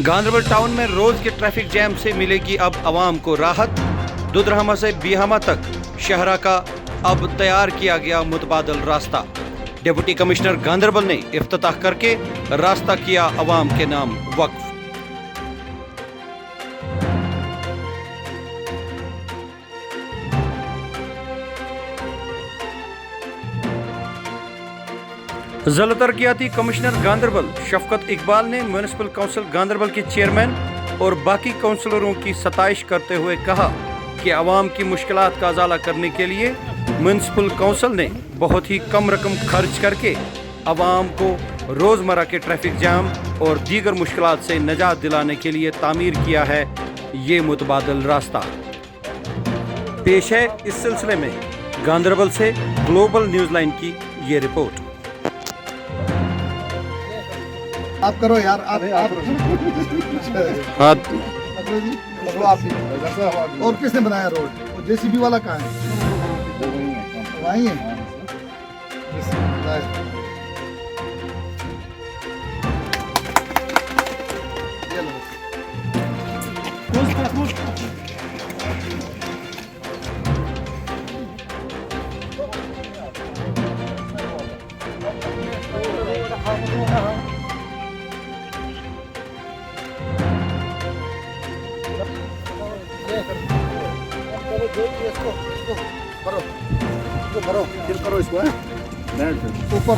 Ganderbal town में रोज के traffic jam से मिलेगी अब आवाम को राहत। दुधरामा से बिहामा तक शहरा का अब तैयार किया गया मुतबादल रास्ता। डिप्टी कमिश्नर गांधरबल ने इफ्तिताह करके रास्ता किया आवाम के नाम वक्फ। ज़िला तरक्याती कमिश्नर गांधरबल शफकत इकबाल ने म्यूनिसिपल काउंसिल गांधरबल के चेयरमैन और बाकी काउंसलरों की सताइश करते हुए कहा कि आवाम की मुश्किलात का अजाला करने के लिए म्यूनिसिपल काउंसिल ने बहुत ही कम रकम खर्च करके आवाम को रोज़मर्रा के ट्रैफिक जाम और दीगर मुश्किलात से निजात दिलाने के लिए तामीर किया है ये मुतबादल रास्ता। पेश है इस सिलसिले में गांधरबल से ग्लोबल न्यूज़ लाइन की ये रिपोर्ट। आप करो यार, आप हाँ और किसने बनाया रोड? जेसीबी वाला कहाँ है? वहीं है। करो इसको ऊपर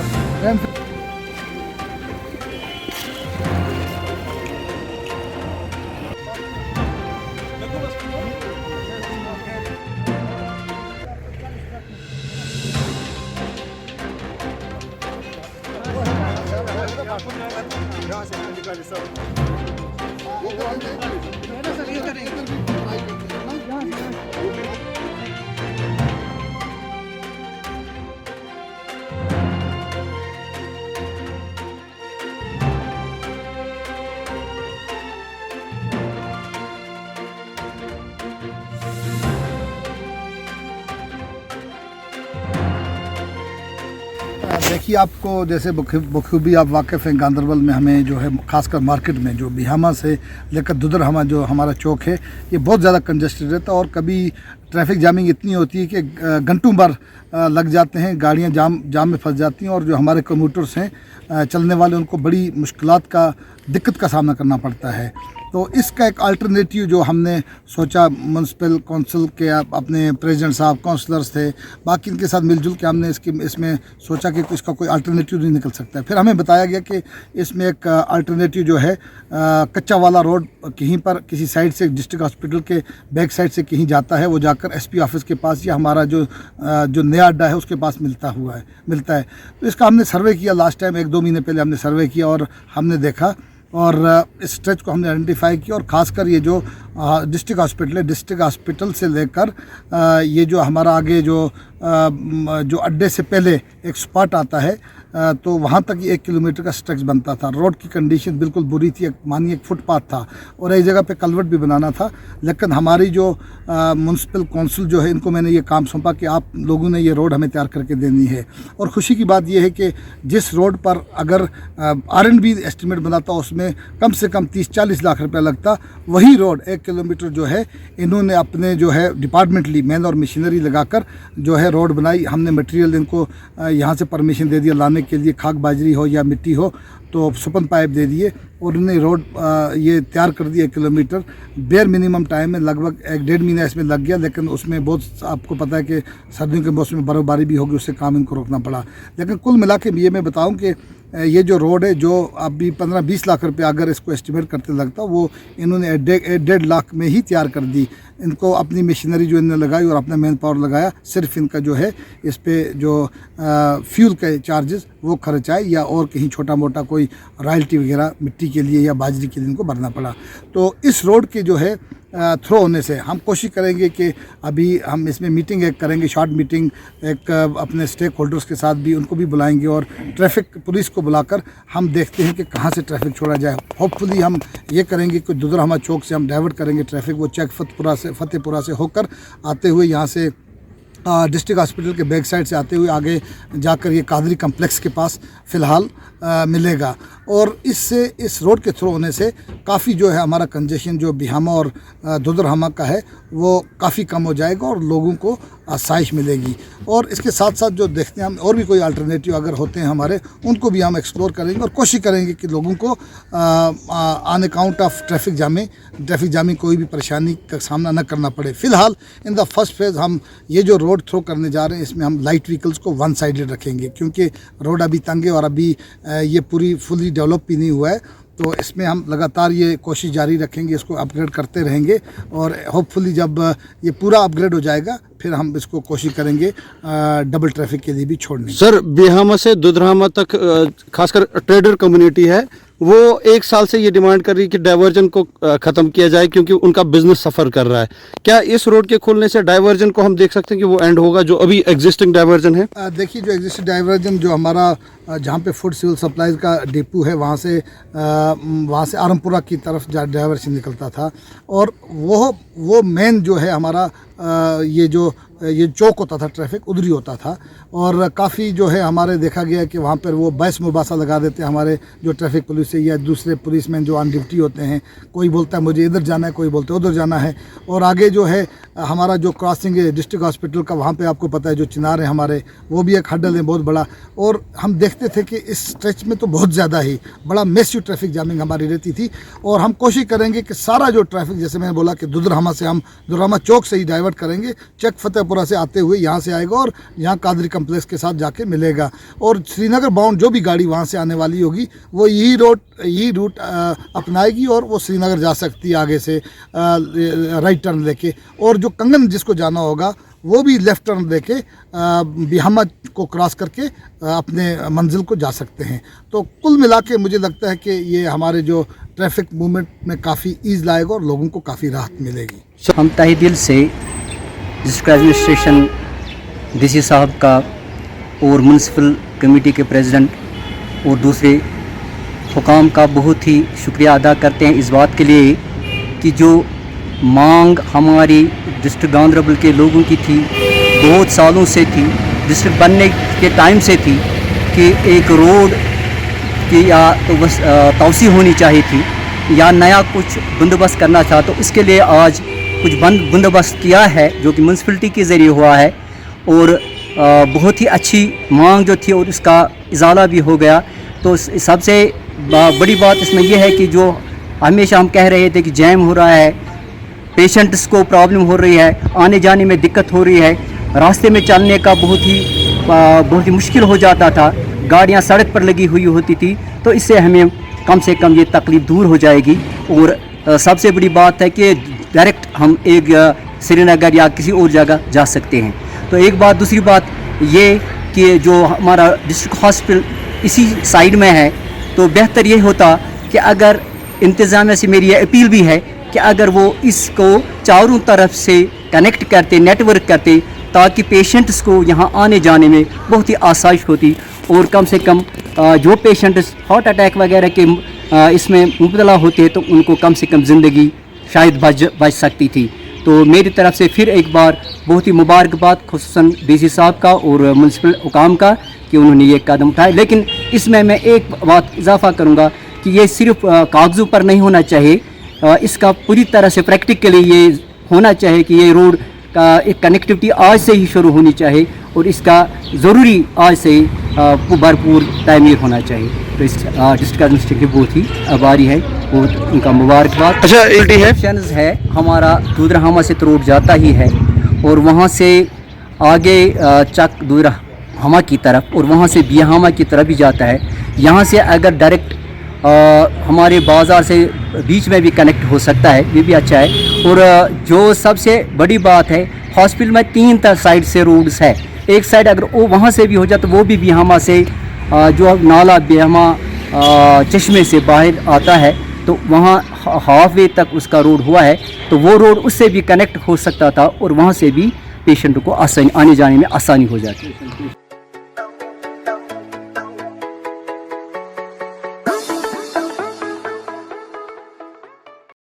देखिए, आपको जैसे बखूबी आप वाकिफ़ हैं, गांधरबल में हमें जो है ख़ासकर मार्केट में जो बिहामा से लेकर दुधरामा जो हमारा चौक है ये बहुत ज़्यादा कंजस्टेड रहता है और कभी ट्रैफिक जामिंग इतनी होती है कि घंटों भर लग जाते हैं, गाड़ियां जाम में फंस जाती हैं और जो हमारे कम्यूटर्स हैं चलने वाले उनको बड़ी मुश्किलात का दिक्कत का सामना करना पड़ता है। तो इसका एक अल्टरनेटिव जो हमने सोचा, म्यूनसिपल काउंसिल के अपने प्रेसिडेंट साहब, काउंसलर्स थे, बाकी इनके साथ मिलजुल के हमने इसमें सोचा कि इसका कोई अल्टरनेटिव नहीं निकल सकता है। फिर हमें बताया गया कि इसमें एक अल्टरनेटिव जो है कच्चा वाला रोड कहीं पर किसी साइड से डिस्ट्रिक्ट हॉस्पिटल के बैक साइड से कहीं जाता है, वो जाकर एसपी ऑफिस के पास या हमारा जो नया अड्डा है उसके पास मिलता है। तो इसका हमने सर्वे किया, लास्ट टाइम 1-2 महीने पहले हमने सर्वे किया और हमने देखा और इस स्ट्रेच को हमने आइडेंटिफाई किया और ख़ासकर ये जो डिस्ट्रिक्ट हॉस्पिटल है, डिस्ट्रिक्ट हॉस्पिटल से लेकर ये जो हमारा आगे जो अड्डे से पहले एक स्पॉट आता है तो वहाँ तक ये 1 किलोमीटर का स्ट्रेच बनता था। रोड की कंडीशन बिल्कुल बुरी थी, मानिए एक फुटपाथ था और एक जगह पे कल्वर्ट भी बनाना था, लेकिन हमारी जो म्यूनसिपल काउंसिल जो है इनको मैंने ये काम सौंपा कि आप लोगों ने ये रोड हमें तैयार करके देनी है। और ख़ुशी की बात यह है कि जिस रोड पर अगर R&B एस्टिमेट बनाता उसमें कम से कम 30-40 लाख रुपया लगता, वही रोड 1 किलोमीटर जो है इन्होंने अपने जो है डिपार्टमेंटली मैन और मशीनरी लगाकर जो है रोड बनाई। हमने मटेरियल इनको यहाँ से परमिशन दे दिया लाने के लिए, खाक बाजरी हो या मिट्टी हो तो सुपन पाइप दे दिए और उन्हें रोड ये तैयार कर दिया 1 किलोमीटर। बेयर मिनिमम टाइम में लगभग 1-1.5 महीना इसमें लग गया, लेकिन उसमें बहुत आपको पता है कि सर्दियों के मौसम में बर्फबारी भी होगी, उससे काम इनको रोकना पड़ा। लेकिन कुल मिला के ये मैं बताऊं कि ये जो रोड है जो अभी 15-20 लाख रुपए अगर इसको एस्टिमेट करते लगता, वो इन्होंने 1.5 लाख में ही तैयार कर दी। इनको अपनी मशीनरी जो इन्होंने लगाई और अपना मैन पावर लगाया, सिर्फ इनका जो है इस पर जो फ्यूल के चार्जेस वो खर्च आए या और कहीं छोटा मोटा कोई रॉयल्टी वगैरह मिट्टी के लिए या बाजरी के लिए इनको भरना पड़ा। तो इस रोड के जो है थ्रो होने से हम कोशिश करेंगे कि अभी हम इसमें मीटिंग एक करेंगे, शॉर्ट मीटिंग एक अपने स्टेक होल्डर्स के साथ भी, उनको भी बुलाएंगे और ट्रैफिक पुलिस को बुलाकर हम देखते हैं कि कहाँ से ट्रैफिक छोड़ा जाए। होपफुली हम ये करेंगे कि दुधरामा चौक से हम डाइवर्ट करेंगे ट्रैफिक, वो चेक फतेहपुरा से होकर आते हुए यहाँ से डिस्ट्रिक्ट हॉस्पिटल के बैक साइड से आते हुए आगे जाकर ये कादरी कम्प्लेक्स के पास फ़िलहाल मिलेगा। और इससे इस रोड के थ्रू होने से काफ़ी जो है हमारा कंजेशन जो बिहामा और दुधरहमा का है वो काफ़ी कम हो जाएगा और लोगों को आसाइश मिलेगी। और इसके साथ साथ जो देखते हैं हम और भी कोई अल्टरनेटिव अगर होते हैं हमारे, उनको भी हम एक्सप्लोर करेंगे और कोशिश करेंगे कि लोगों को on account of traffic jamming कोई भी परेशानी का सामना न करना पड़े। फ़िलहाल इन द फर्स्ट फेज़ हम ये जो रोड थ्रो करने जा रहे हैं इसमें हम लाइट व्हीकल्स को वन साइडेड रखेंगे, क्योंकि रोड अभी तंग है और अभी ये पूरी फुली डेवलप भी नहीं हुआ है। तो इसमें हम लगातार ये कोशिश जारी रखेंगे, इसको अपग्रेड करते रहेंगे और होपफुली जब ये पूरा अपग्रेड हो जाएगा फिर हम इसको कोशिश करेंगे डबल ट्रैफिक के लिए भी छोड़ने की। सर, बिहामा से दुधरामा तक खासकर ट्रेडर कम्युनिटी है, वो 1 साल से ये डिमांड कर रही है कि डाइवर्जन को ख़त्म किया जाए क्योंकि उनका बिजनेस सफ़र कर रहा है। क्या इस रोड के खुलने से डाइवर्जन को हम देख सकते हैं कि वो एंड होगा, जो अभी एग्जिस्टिंग डाइवर्जन है? देखिए, जो एग्जिस्टिंग डाइवर्जन जो हमारा जहाँ पे फूड सिविल सप्लाईज का डिपो है वहाँ से आरमपुरा की तरफ डाइवर्जन निकलता था और वो मेन जो है हमारा ये चौक होता था, ट्रैफिक उधर ही होता था। और काफ़ी जो है हमारे देखा गया कि वहाँ पर वो बहस मुबासा लगा देते हैं हमारे जो ट्रैफिक पुलिस है या दूसरे पुलिसमैन जो ऑन ड्यूटी होते हैं। कोई बोलता है मुझे इधर जाना है, कोई बोलता है उधर जाना है। और आगे जो है हमारा जो क्रॉसिंग है डिस्ट्रिक्ट हॉस्पिटल का, वहाँ पे आपको पता है जो चिनार है हमारे, वो भी एक हड्डल है बहुत बड़ा। और हम देखते थे कि इस स्ट्रेच में तो बहुत ज़्यादा ही बड़ा मैसिव ट्रैफिक जामिंग हमारी रहती थी। और हम कोशिश करेंगे कि सारा जो ट्रैफिक, जैसे मैंने बोला कि दुधरहमा से हम दुधरहमा चौक से ही डाइवर्ट करेंगे, चक फतेहपुरा से आते हुए यहाँ से आएगा और यहाँ कादरी कम्प्लेक्स के साथ जाके मिलेगा। और श्रीनगर बाउंड जो भी गाड़ी वहाँ से आने वाली होगी वो यही रूट अपनाएगी और वो श्रीनगर जा सकती है आगे से राइट टर्न लेके। और जो कंगन जिसको जाना होगा वो भी लेफ़्ट टर्न लेके बिहामा को क्रॉस करके अपने मंजिल को जा सकते हैं। तो कुल मिला के मुझे लगता है कि ये हमारे जो ट्रैफिक मूवमेंट में काफ़ी ईज़ लाएगा और लोगों को काफ़ी राहत मिलेगी। हम तहे दिल से डिस्ट्रिक्ट एडमिनिस्ट्रेशन डीसी साहब का और म्यूनसिपल कमेटी के प्रेसिडेंट और दूसरे हुकाम का बहुत ही शुक्रिया अदा करते हैं इस बात के लिए कि जो मांग हमारी डिस्ट्रिक्ट गांधरबल के लोगों की थी, बहुत सालों से थी, डिस्ट्रिक्ट बनने के टाइम से थी कि एक रोड की या तो बस तौसी होनी चाहिए थी या नया कुछ बंदोबस्त करना था। तो इसके लिए आज कुछ बंदोबस्त किया है जो कि म्यूनसिपलिटी के ज़रिए हुआ है और बहुत ही अच्छी मांग जो थी और इसका इजाला भी हो गया। तो सबसे बड़ी बात इसमें यह है कि जो हमेशा हम कह रहे थे कि जैम हो रहा है, पेशेंट्स को प्रॉब्लम हो रही है, आने जाने में दिक्कत हो रही है, रास्ते में चलने का बहुत ही मुश्किल हो जाता था, गाड़ियां सड़क पर लगी हुई होती थी। तो इससे हमें कम से कम ये तकलीफ दूर हो जाएगी। और सबसे बड़ी बात है कि डायरेक्ट हम एक श्रीनगर या किसी और जगह जा सकते हैं। तो एक बात, दूसरी बात ये कि जो हमारा डिस्ट्रिक्ट हॉस्पिटल इसी साइड में है, तो बेहतर ये होता कि अगर इंतज़ामिया से मेरी ये अपील भी है कि अगर वो इसको चारों तरफ से कनेक्ट करते, नेटवर्क करते, ताकि पेशेंट्स को यहाँ आने जाने में बहुत ही आसाइश होती और कम से कम जो पेशेंट्स हार्ट अटैक वगैरह के इसमें मुबतला होते तो उनको कम से कम ज़िंदगी शायद बच सकती थी। तो मेरी तरफ से फिर एक बार बहुत ही मुबारकबाद खुसूसन डीसी साहब का और म्यूनसिपल हुकाम का कि उन्होंने ये कदम उठाए। लेकिन इसमें मैं एक बात इजाफा करूँगा कि ये सिर्फ कागज़ों पर नहीं होना चाहिए, इसका पूरी तरह से प्रैक्टिकली ये होना चाहिए कि ये रोड का एक कनेक्टिविटी आज से ही शुरू होनी चाहिए और इसका ज़रूरी आज से ही भरपूर तामीर होना चाहिए। तो इस डिस्ट्रिक्ट एडमिनिस्ट्रेशन की बहुत ही आभारी है, बहुत उनका मुबारकबाद। अच्छा, ऑप्शंस है हमारा दुधरहमा से तो रोड जाता ही है और वहाँ से आगे चक दुधरहमा की तरफ और वहाँ से बिहामा की तरफ भी जाता है। यहाँ से अगर डायरेक्ट हमारे बाज़ार से बीच में भी कनेक्ट हो सकता है, ये भी अच्छा है। और जो सबसे बड़ी बात है, हॉस्पिटल में 3 साइड से रोड्स है। एक साइड अगर वो वहाँ से भी हो जाए तो वो भी बिहामा से जो नाला बिहामा चश्मे से बाहर आता है तो वहाँ हाफ वे तक उसका रोड हुआ है, तो वो रोड उससे भी कनेक्ट हो सकता था और वहाँ से भी पेशेंट को आसानी आने जाने में आसानी हो जाती है।